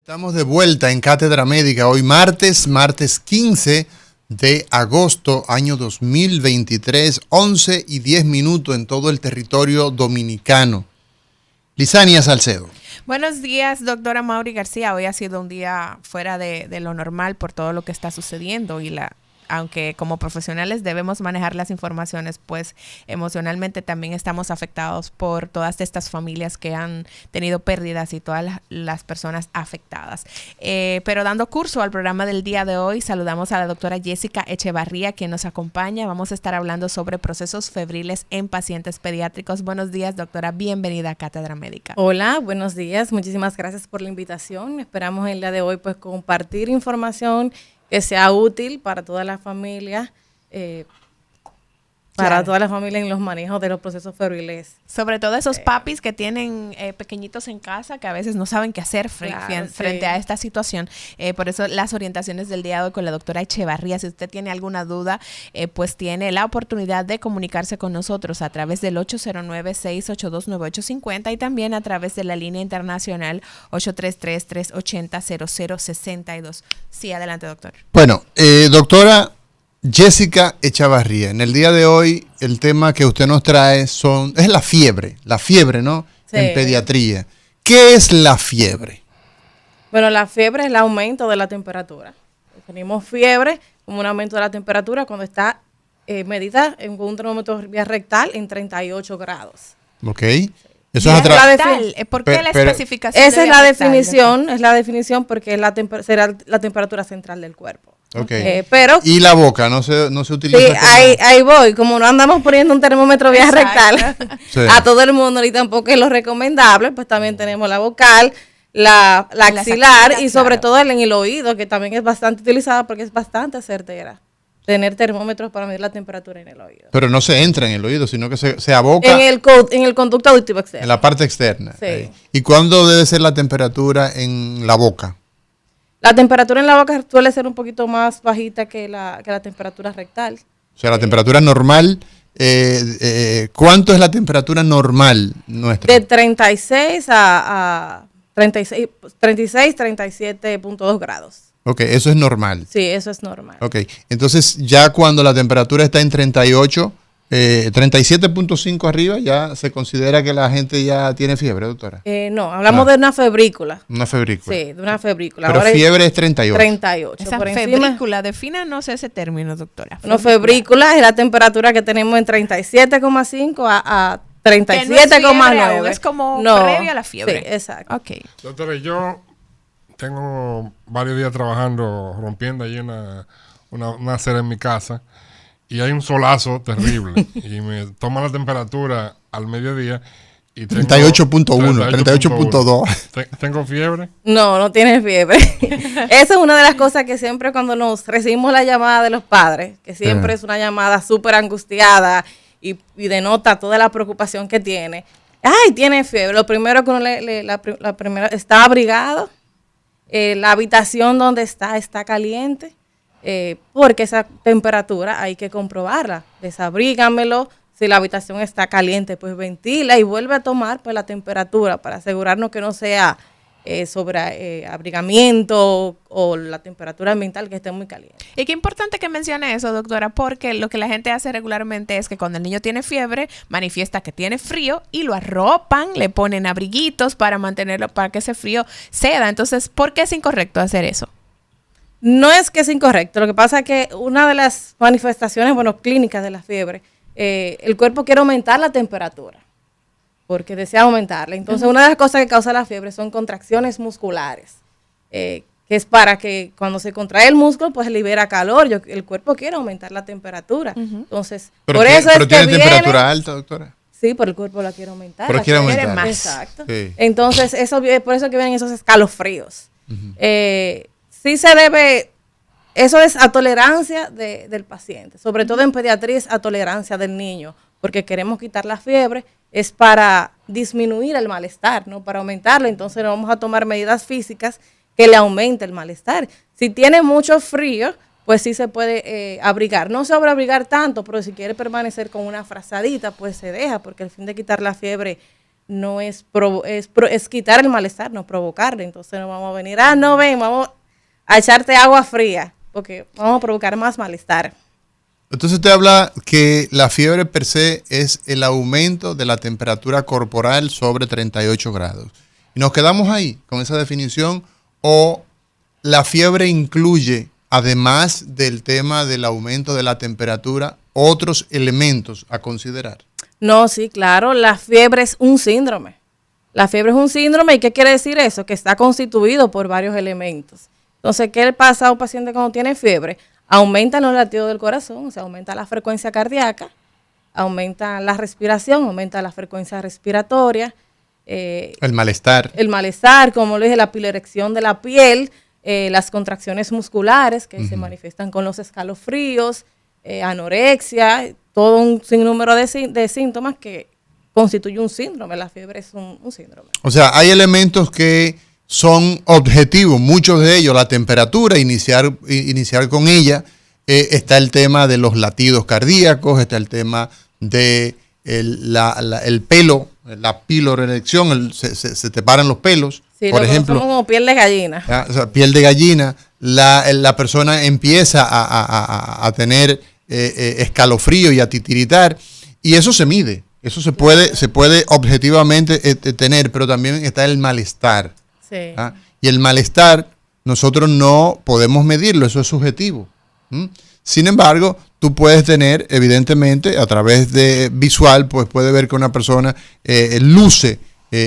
Estamos de vuelta en Cátedra Médica, hoy martes 15 de agosto, año 2023, 11 y 10 minutos en todo el territorio dominicano. Lisania Salcedo. Buenos días, doctora Mauri García. Hoy ha sido un día fuera de lo normal por todo lo que está sucediendo y aunque como profesionales debemos manejar las informaciones, pues emocionalmente también estamos afectados por todas estas familias que han tenido pérdidas y todas las personas afectadas. Pero dando curso al programa del día de hoy, saludamos a la doctora Jessica Echevarría, quien nos acompaña. Vamos a estar hablando sobre procesos febriles en pacientes pediátricos. Buenos días, doctora. Bienvenida a Cátedra Médica. Hola, buenos días. Muchísimas gracias por la invitación. Esperamos el día de hoy pues compartir información que sea útil para toda la familia, toda la familia en los manejos de los procesos febriles. Sobre todo esos papis que tienen pequeñitos en casa que a veces no saben qué hacer frente a esta situación. Por eso las orientaciones del día de hoy con la doctora Echevarría. Si usted tiene alguna duda, pues tiene la oportunidad de comunicarse con nosotros a través del 809-682-9850 y también a través de la línea internacional 833-380-0062. Sí, adelante, doctor. Bueno, doctora Jessica Echevarría, en el día de hoy el tema que usted nos trae es la fiebre, ¿no? Sí. En pediatría. ¿Qué es la fiebre? Bueno, la fiebre es el aumento de la temperatura. Tenemos fiebre como un aumento de la temperatura cuando está medida en un termómetro vía rectal en 38 grados. Ok. Eso es ¿Por qué la especificación? Esa es la definición porque será la temperatura central del cuerpo. Okay. Y la boca no se utiliza. Sí, ahí voy. Como no andamos poniendo un termómetro vía rectal sí, a todo el mundo ni tampoco es lo recomendable, pues también tenemos la vocal, la axilar y sobre todo en el oído, que también es bastante utilizada porque es bastante certera. Tener termómetros para medir la temperatura en el oído. Pero no se entra en el oído, sino que se aboca en el conducto auditivo externo. En la parte externa. Sí. ¿Y cuándo debe ser la temperatura en la boca? La temperatura en la boca suele ser un poquito más bajita que la temperatura rectal. O sea, la temperatura normal, ¿cuánto es la temperatura normal nuestra? De 36 a 37.2 grados. Ok, eso es normal. Sí, eso es normal. Ok, entonces ya cuando la temperatura está en 38, 37.5 arriba, ya se considera que la gente ya tiene fiebre, doctora. No, hablamos de una febrícula. Una febrícula. Sí, de una febrícula. Pero ahora fiebre es 38. 38. Esa febrícula, defínanos ese término, doctora. No, febrícula es la temperatura que tenemos en 37,5 a 37,9. No es como previa a la fiebre. Sí, exacto. Okay. Doctora, yo tengo varios días trabajando, rompiendo ahí una acera en mi casa. Y hay un solazo terrible y me toma la temperatura al mediodía y 38.1, 38.2. ¿Tengo fiebre? No tienes fiebre. Esa es una de las cosas que siempre cuando nos recibimos la llamada de los padres, que siempre es una llamada súper angustiada y denota toda la preocupación que tiene. Ay, tiene fiebre. Lo primero que uno la primera, está abrigado, la habitación donde está caliente. Porque esa temperatura hay que comprobarla, desabrígamelo, si la habitación está caliente pues ventila y vuelve a tomar pues la temperatura para asegurarnos que no sea sobre abrigamiento o la temperatura ambiental que esté muy caliente. Y qué importante que mencione eso, doctora, porque lo que la gente hace regularmente es que cuando el niño tiene fiebre, manifiesta que tiene frío y lo arropan, le ponen abriguitos para mantenerlo, para que ese frío ceda. Entonces, ¿por qué es incorrecto hacer eso? No es que es incorrecto, lo que pasa es que una de las manifestaciones, clínicas de la fiebre, el cuerpo quiere aumentar la temperatura, porque desea aumentarla. Entonces, una de las cosas que causa la fiebre son contracciones musculares, que es para que cuando se contrae el músculo, pues libera calor, el cuerpo quiere aumentar la temperatura. Entonces, pero tiene temperatura alta, doctora. Sí, pero el cuerpo la quiere aumentar. Pero quiere aumentar. Más. Exacto. Sí. Entonces, por eso que vienen esos escalofríos. Sí se debe, eso es a tolerancia del paciente, sobre todo en pediatría es a tolerancia del niño, porque queremos quitar la fiebre, es para disminuir el malestar, no para aumentarlo. Entonces vamos a tomar medidas físicas que le aumente el malestar. Si tiene mucho frío, pues sí se puede abrigar, no sobreabrigar tanto, pero si quiere permanecer con una frazadita, pues se deja, porque al fin de quitar la fiebre no es, es quitar el malestar, no provocarle. Entonces no vamos a venir, no ven, vamos a echarte agua fría, porque vamos a provocar más malestar. Entonces usted habla que la fiebre per se es el aumento de la temperatura corporal sobre 38 grados. ¿Y nos quedamos ahí con esa definición o la fiebre incluye, además del tema del aumento de la temperatura, otros elementos a considerar? No, sí, claro, la fiebre es un síndrome. La fiebre es un síndrome, ¿y qué quiere decir eso? Que está constituido por varios elementos. Entonces, ¿qué le pasa a un paciente cuando tiene fiebre? Aumenta los latidos del corazón, o sea, aumenta la frecuencia cardíaca, aumenta la respiración, aumenta la frecuencia respiratoria. El malestar. El malestar, como lo dije, la piloerección de la piel, las contracciones musculares que se manifiestan con los escalofríos, anorexia, todo un sinnúmero de síntomas que constituye un síndrome. La fiebre es un síndrome. O sea, hay elementos que son objetivos, muchos de ellos, la temperatura, iniciar con ella, está el tema de los latidos cardíacos, está el tema de el pelo, la piloerección, se te paran los pelos, sí, por ejemplo. Como piel de gallina. O sea, piel de gallina, la persona empieza a tener escalofrío y a titiritar, y eso se mide, eso se puede objetivamente tener, pero también está el malestar. Sí. Y el malestar nosotros no podemos medirlo, eso es subjetivo. Sin embargo, tú puedes tener, evidentemente, a través de visual, pues puede ver que una persona luce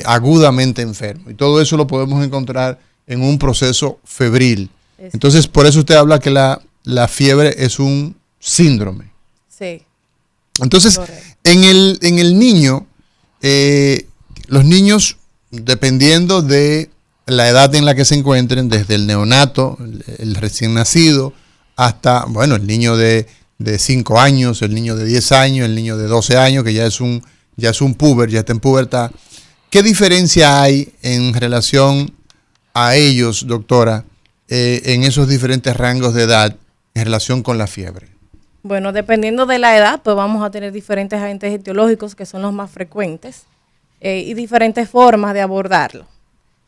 agudamente enfermo. Y todo eso lo podemos encontrar en un proceso febril. Entonces, por eso usted habla que la fiebre es un síndrome. Sí. Entonces, en el niño, los niños, dependiendo de la edad en la que se encuentren, desde el neonato, el recién nacido, hasta, bueno, el niño de 5 años, el niño de 10 años, el niño de 12 años, que ya es un puber, ya está en pubertad. ¿Qué diferencia hay en relación a ellos, doctora, en esos diferentes rangos de edad en relación con la fiebre? Bueno, dependiendo de la edad, pues vamos a tener diferentes agentes etiológicos que son los más frecuentes y diferentes formas de abordarlo.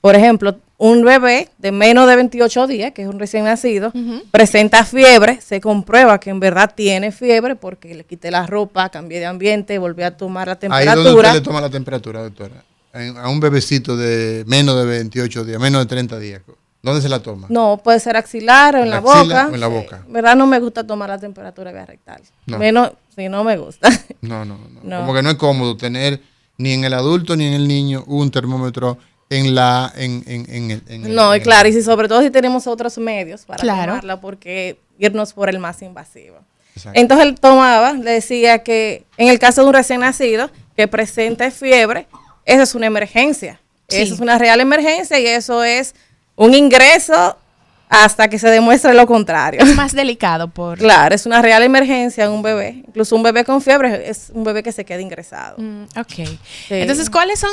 Por ejemplo, un bebé de menos de 28 días, que es un recién nacido, presenta fiebre, se comprueba que en verdad tiene fiebre porque le quité la ropa, cambié de ambiente, volví a tomar la temperatura. ¿Ahí dónde usted le toma la temperatura, doctora? A un bebecito de menos de 28 días, menos de 30 días. ¿Dónde se la toma? No, puede ser axilar o en la boca. O en la boca. En verdad no me gusta tomar la temperatura vía rectal. No. Menos si no me gusta. No. Como que no es cómodo tener ni en el adulto ni en el niño un termómetro No, y claro, y sobre todo si tenemos otros medios para tomarla, porque irnos por el más invasivo. Exacto. Entonces él tomaba, le decía que en el caso de un recién nacido que presente fiebre, eso es una emergencia. Sí. Eso es una real emergencia y eso es un ingreso hasta que se demuestre lo contrario. Es más delicado Claro, es una real emergencia en un bebé. Incluso un bebé con fiebre es un bebé que se queda ingresado. Ok. Sí. Entonces, ¿cuáles son...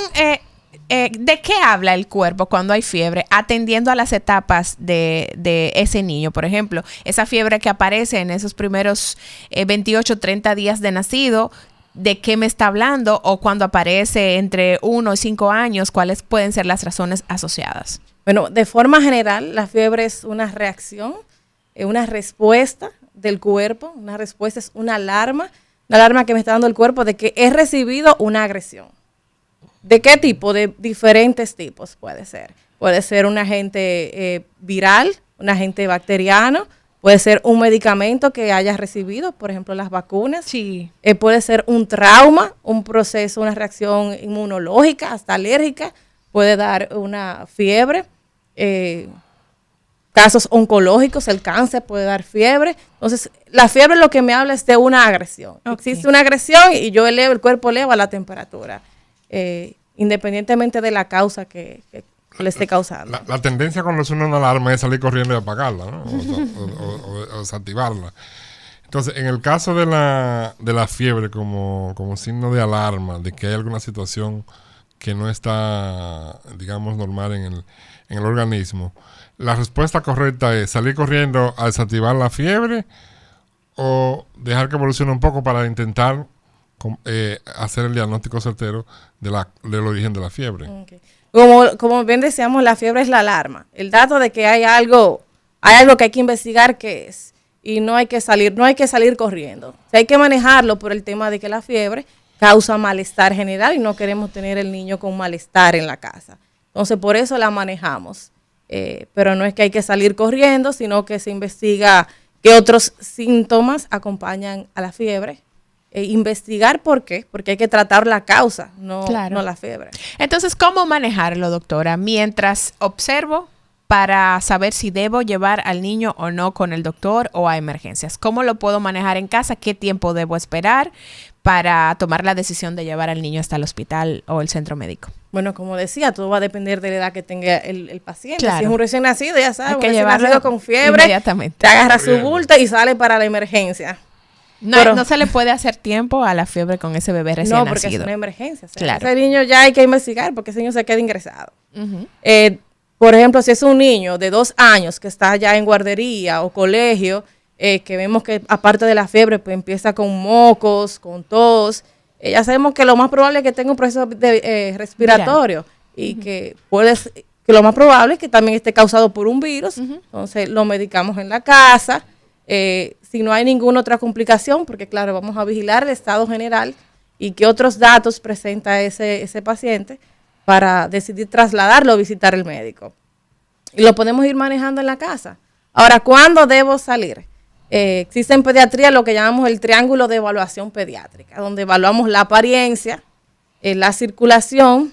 ¿de qué habla el cuerpo cuando hay fiebre? Atendiendo a las etapas de ese niño, por ejemplo, esa fiebre que aparece en esos primeros 28, 30 días de nacido, ¿de qué me está hablando? O cuando aparece entre 1 y 5 años, ¿cuáles pueden ser las razones asociadas? Bueno, de forma general, la fiebre es una reacción, una respuesta del cuerpo. Una respuesta es una alarma que me está dando el cuerpo de que he recibido una agresión. ¿De qué tipo? De diferentes tipos puede ser. Puede ser un agente viral, un agente bacteriano, puede ser un medicamento que hayas recibido, por ejemplo, las vacunas. Sí. Puede ser un trauma, un proceso, una reacción inmunológica, hasta alérgica, puede dar una fiebre. Casos oncológicos, el cáncer puede dar fiebre. Entonces, la fiebre lo que me habla es de una agresión. Okay. Existe una agresión y el cuerpo eleva la temperatura. Independientemente de la causa que le esté causando. La tendencia cuando suena una alarma es salir corriendo y apagarla, ¿no? o desactivarla. Entonces, en el caso de la fiebre como signo de alarma, de que hay alguna situación que no está, digamos, normal en el organismo, la respuesta correcta es salir corriendo a desactivar la fiebre o dejar que evolucione un poco para intentar hacer el diagnóstico certero del origen de la fiebre. Okay. Como bien decíamos, la fiebre es la alarma. El dato de que hay algo que hay que investigar qué es. Y no hay que salir corriendo. O sea, hay que manejarlo por el tema de que la fiebre causa malestar general y no queremos tener el niño con malestar en la casa. Entonces, por eso la manejamos. Pero no es que hay que salir corriendo, sino que se investiga qué otros síntomas acompañan a la fiebre. Investigar por qué, porque hay que tratar la causa, no la fiebre. Entonces, ¿cómo manejarlo, doctora? Mientras observo para saber si debo llevar al niño o no con el doctor o a emergencias. ¿Cómo lo puedo manejar en casa? ¿Qué tiempo debo esperar para tomar la decisión de llevar al niño hasta el hospital o el centro médico? Bueno, como decía, todo va a depender de la edad que tenga el paciente. Claro. Si es un recién nacido, ya sabes, hay que un recién llevarlo nacido con fiebre, inmediatamente. te agarra su bulto y sale para la emergencia. No se le puede hacer tiempo a la fiebre con ese bebé recién nacido. No, porque es una emergencia. O sea, claro. Ese niño ya hay que investigar porque ese niño se queda ingresado. Uh-huh. Por ejemplo, si es un niño de 2 años que está ya en guardería o colegio, que vemos que aparte de la fiebre, pues empieza con mocos, con tos, ya sabemos que lo más probable es que tenga un proceso respiratorio y que lo más probable es que también esté causado por un virus. Entonces lo medicamos en la casa. Si no hay ninguna otra complicación, porque claro, vamos a vigilar el estado general y qué otros datos presenta ese paciente para decidir trasladarlo o visitar el médico. Y lo podemos ir manejando en la casa. Ahora, ¿cuándo debo salir? Existe en pediatría lo que llamamos el triángulo de evaluación pediátrica, donde evaluamos la apariencia, la circulación.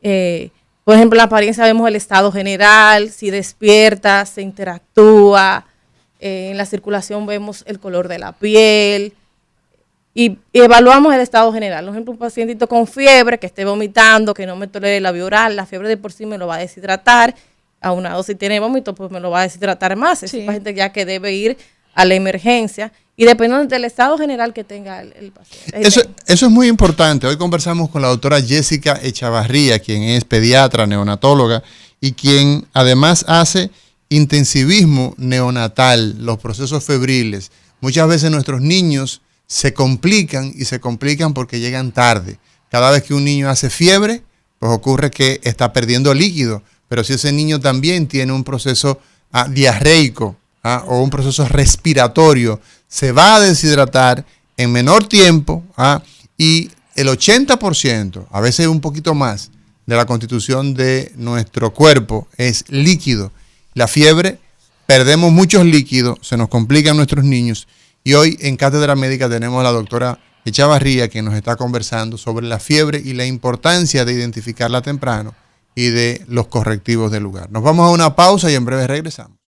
Por ejemplo, en la apariencia vemos el estado general, si despierta, se interactúa. En la circulación vemos el color de la piel. Y evaluamos el estado general. Por ejemplo, un pacientito con fiebre, que esté vomitando, que no me tolere la vía oral, la fiebre de por sí me lo va a deshidratar. Aunado si tiene vómito, pues me lo va a deshidratar más. Sí. Es un paciente ya que debe ir a la emergencia. Y dependiendo del estado general que tenga el paciente. Eso es muy importante. Hoy conversamos con la doctora Jessica Echavarría, quien es pediatra, neonatóloga, y quien además hace intensivismo neonatal, los procesos febriles. Muchas veces nuestros niños se complican porque llegan tarde. Cada vez que un niño hace fiebre, pues ocurre que está perdiendo líquido. Pero si ese niño también tiene un proceso diarreico o un proceso respiratorio, se va a deshidratar en menor tiempo y el 80%, a veces un poquito más, de la constitución de nuestro cuerpo es líquido. La fiebre, perdemos muchos líquidos, se nos complican nuestros niños. Y hoy en Cátedra Médica tenemos a la doctora Echavarría, que nos está conversando sobre la fiebre y la importancia de identificarla temprano y de los correctivos del lugar. Nos vamos a una pausa y en breve regresamos.